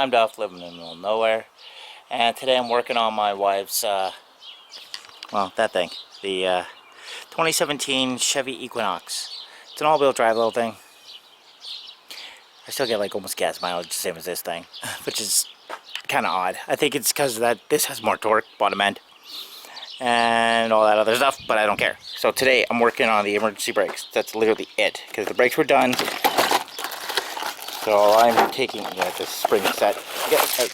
I'm Duff, living in the middle of nowhere, and today I'm working on my wife's, well, that thing, the 2017 Chevy Equinox. It's an all-wheel drive little thing. I still get like almost gas mileage, the same as this thing, which is kind of odd. I think it's because that this has more torque, bottom end, and all that other stuff, but I don't care. So today I'm working on the emergency brakes. That's literally it, because the brakes were done. So I'm taking the spring set. So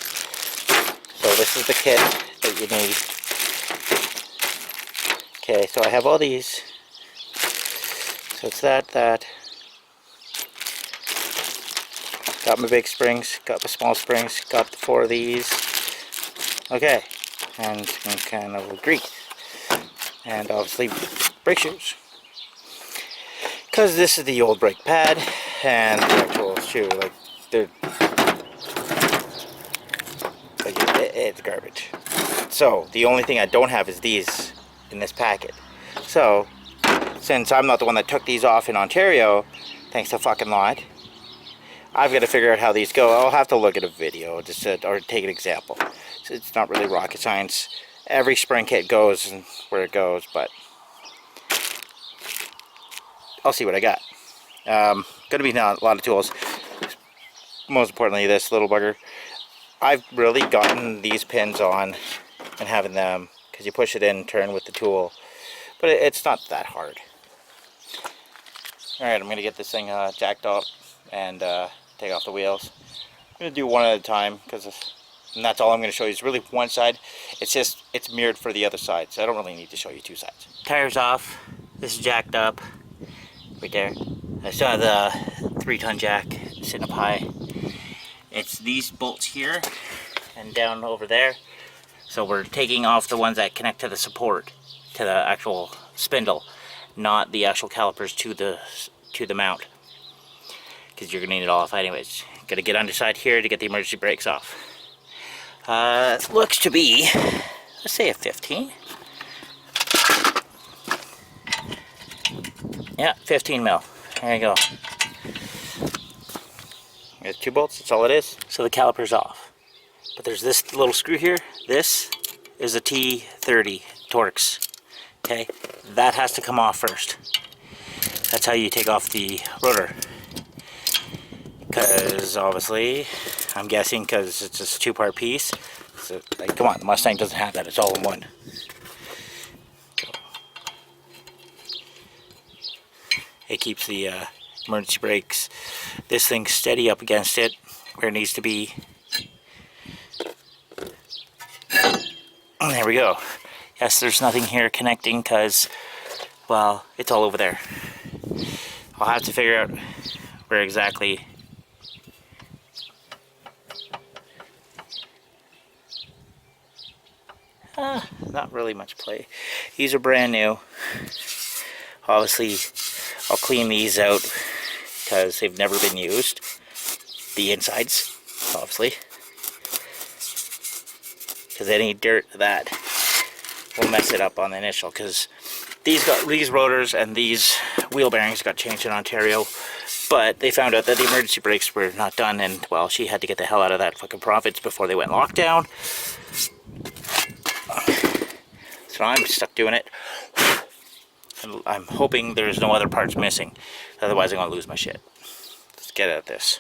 this is the kit that you need. Okay, so I have all these. So it's that. Got my big springs, got my small springs, got the 4 of these. Okay, and some kind of grease. And obviously brake shoes. Because this is the old brake pad and the actual shoe, like it's garbage. So the only thing I don't have is these in this packet. So since I'm not the one that took these off in Ontario, thanks a fucking lot, I've got to figure out how these go. I'll have to look at a video just or take an example. So it's not really rocket science. Every spring kit goes where it goes, but I'll see what I got. Gonna be a lot of tools. Most importantly, this little bugger. I've really gotten these pins on and having them, because you push it in and turn with the tool, but it's not that hard. Alright, I'm gonna get this thing jacked up and take off the wheels. I'm gonna do one at a time, and that's all I'm gonna show you is really one side. It's mirrored for the other side, so I don't really need to show you two sides. Tires off. This is jacked up right there. I still have the 3-ton jack sitting up high. It's these bolts here and down over there. So we're taking off the ones that connect to the support, to the actual spindle, not the actual calipers to the mount, because you're gonna need it all off anyways. Gotta get underside here to get the emergency brakes off. It looks to be, let's say a 15. Yeah, 15 mil. There you go. There's 2 bolts, that's all it is. So the caliper's off. But there's this little screw here. This is a T30 Torx. Okay? That has to come off first. That's how you take off the rotor. Because obviously, I'm guessing because it's just a 2-part piece. So, like, come on, the Mustang doesn't have that, it's all in one. It keeps the emergency brakes, this thing steady up against it where it needs to be. There we go. Yes, there's nothing here connecting because, well, it's all over there. I'll have to figure out where exactly. Not really much play. These are brand new. Obviously, I'll clean these out because they've never been used. The insides, obviously. Because any dirt that will mess it up on the initial. Because these rotors and these wheel bearings got changed in Ontario, but they found out that the emergency brakes were not done, and well, she had to get the hell out of that fucking province before they went lockdown. So I'm stuck doing it. I'm hoping there's no other parts missing, otherwise I'm gonna lose my shit. Let's get at this.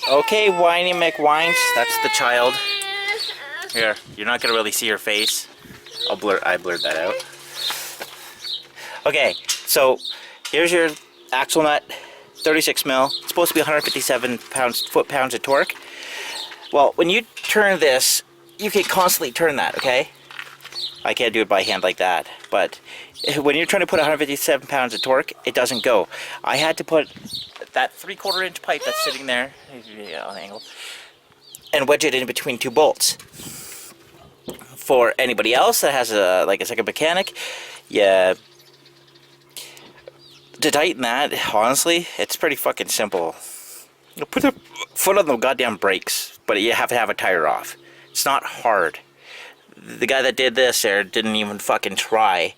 Okay, Whiny McWines, that's the child. Here, you're not gonna really see her face. I blurred that out. Okay, so here's your axle nut, 36 mil. It's supposed to be 157 foot-pounds of torque. Well, when you turn this, you can constantly turn that, okay? I can't do it by hand like that, but when you're trying to put 157 pounds of torque, it doesn't go. I had to put that 3/4 inch pipe that's sitting there, on the angle, and wedge it in between 2 bolts. For anybody else that has like a second mechanic, yeah, to tighten that, honestly, it's pretty fucking simple. You put the foot on the goddamn brakes, but you have to have a tire off. It's not hard. The guy that did this there didn't even fucking try,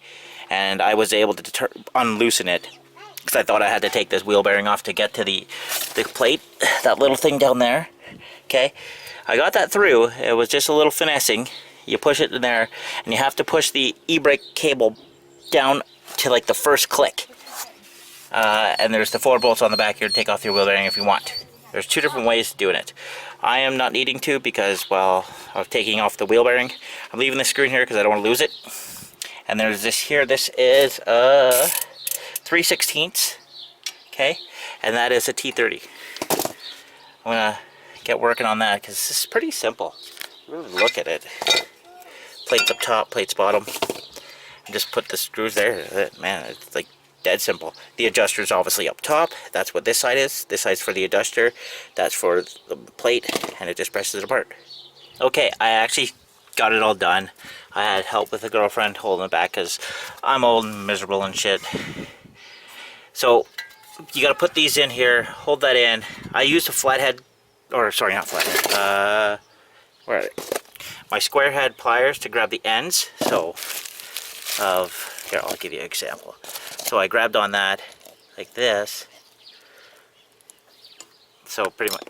and I was able to unloosen it because I thought I had to take this wheel bearing off to get to the plate, that little thing down there. Okay, I got that through. It was just a little finessing. You push it in there, and you have to push the e-brake cable down to like the first click. And there's the 4 bolts on the back here to take off your wheel bearing if you want. There's 2 different ways of doing it. I am not needing to because, well, of taking off the wheel bearing. I'm leaving the screw in here because I don't want to lose it. And there's this here. This is a 3/16, okay, and that is a T30. I'm gonna get working on that because this is pretty simple. Really look at it. Plates up top, plates bottom. And just put the screws there. Man, it's like dead simple. The adjuster is obviously up top. That's what this side is. This side's for the adjuster. That's for the plate, and it just presses it apart. Okay, I actually got it all done. I had help with a girlfriend holding it back because I'm old and miserable and shit. So you got to put these in here, hold that in. I used a flathead, or sorry, not flathead. Where are they? My square head pliers to grab the ends. So here, I'll give you an example. So I grabbed on that like this. So pretty much,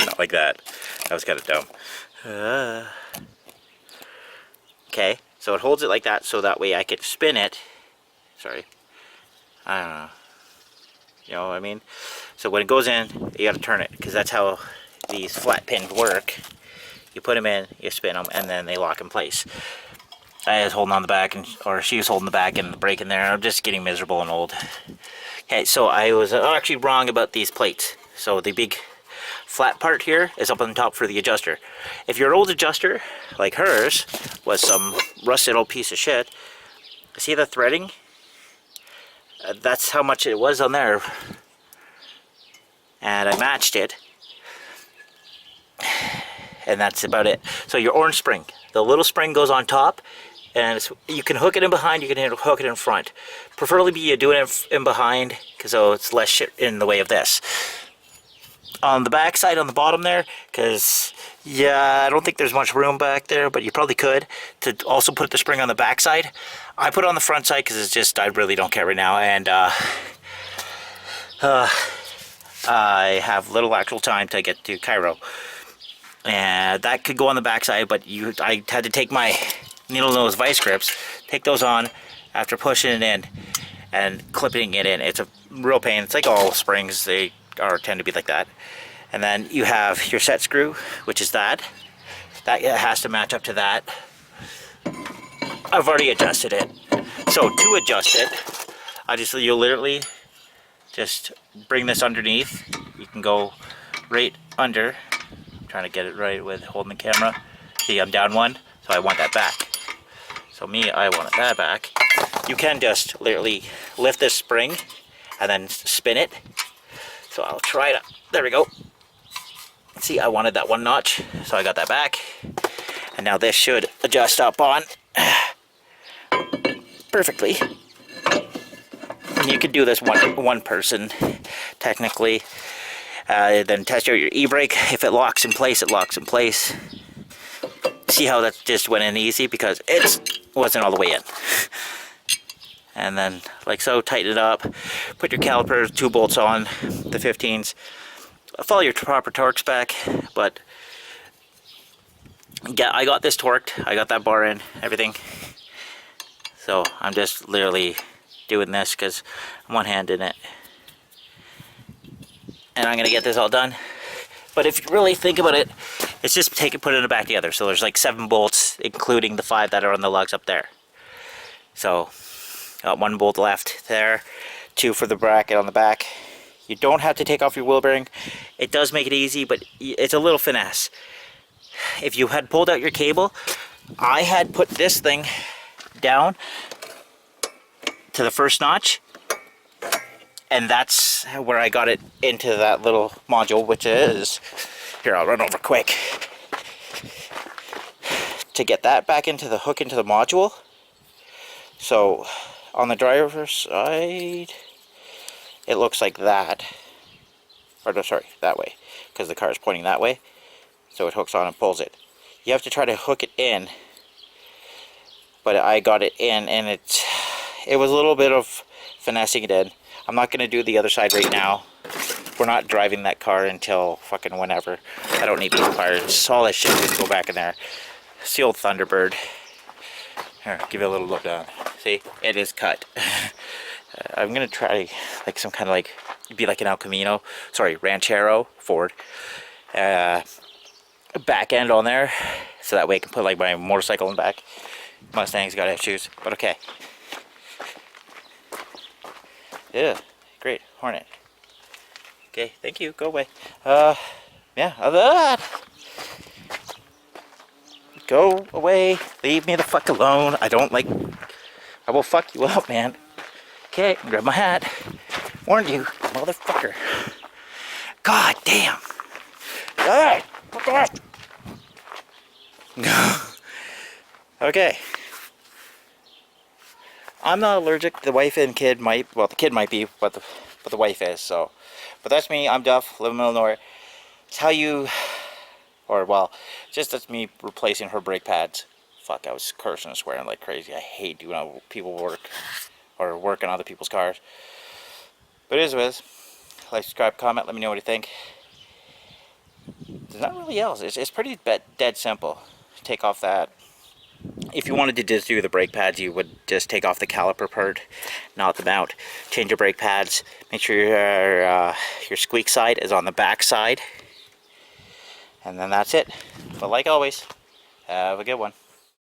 not like that. That was kind of dumb. Okay, so it holds it like that, so that way I could spin it. Sorry, I don't know. You know what I mean? So when it goes in, you got to turn it, because that's how these flat pins work. You put them in, you spin them, and then they lock in place. I was holding on the back, or she was holding the back and the brake in there. I'm just getting miserable and old. Okay, so I was actually wrong about these plates. So the big flat part here is up on top for the adjuster. If your old adjuster, like hers, was some rusted old piece of shit, see the threading? That's how much it was on there. And I matched it. And that's about it. So your orange spring, the little spring goes on top, and you can hook it in behind, you can hook it in front. Preferably you do it in behind, because it's less shit in the way of this. On the back side, on the bottom there, because yeah, I don't think there's much room back there, but you probably could, to also put the spring on the back side. I put it on the front side because it's just, I really don't care right now, and I have little actual time to get to Cairo. And that could go on the back side, but I had to take my needle nose vice grips, take those on after pushing it in and clipping it in. It's a real pain. It's like all springs, they tend to be like that. And then you have your set screw, which is that has to match up to that. I've already adjusted it. So to adjust it, you literally just bring this underneath. You can go right under. I'm trying to get it right with holding the camera. See, I'm down one, so I want that back. So I want that back. You can just literally lift this spring and then spin it. So I'll try it. There we go. See, I wanted that one notch, so I got that back. And now this should adjust up on perfectly. And you could do this one person, technically. Then test out your e-brake. If it locks in place, it locks in place. See how that just went in easy because it wasn't all the way in. And then, like so, tighten it up. Put your calipers, 2 bolts on, the 15s. Follow your proper torque spec, but yeah, I got this torqued. I got that bar in, everything. So I'm just literally doing this because I'm one-handed in it. And I'm gonna get this all done. But if you really think about it, it's just put it back together. So there's like 7 bolts, including the 5 that are on the lugs up there. So got 1 bolt left there, 2 for the bracket on the back. You don't have to take off your wheel bearing. It does make it easy, but it's a little finesse. If you had pulled out your cable, I had put this thing down to the first notch, and that's where I got it into that little module, which is, here, I'll run over quick. To get that back into the hook into the module. So on the driver's side, it looks like that. Or no, sorry, that way, because the car is pointing that way. So it hooks on and pulls it. You have to try to hook it in, but I got it in, and it was a little bit of finessing it in. I'm not going to do the other side right now. We're not driving that car until fucking whenever. I don't need these pliers. All that shit just go back in there. It's the old Thunderbird. Here, give it a little look down. See, it is cut. I'm gonna try like some kind of like, it'd be like an El Camino, sorry, Ranchero Ford back end on there, so that way I can put like my motorcycle in the back. Mustang's gotta have shoes, but okay. Yeah, great, Hornet. Okay, thank you, go away. Yeah, other than that, go away, leave me the fuck alone. I don't like, I will fuck you up, man. Okay, grab my hat. Warned you, motherfucker. God damn. Alright, fuck off. Okay. I'm not allergic. The wife and kid might, well, the kid might be, but the wife is, so. But that's me, I'm Duff, live in Illinois. It's how you, or well, just that's me replacing her brake pads. Fuck, I was cursing and swearing like crazy. I hate doing how people work, or work on other people's cars. But it is what it is. Like, subscribe, comment, let me know what you think. There's not really else. It's pretty dead simple. Take off that. If you wanted to just do the brake pads, you would just take off the caliper part, not the mount. Change your brake pads. Make sure your squeak side is on the back side. And then that's it. But like always, have a good one.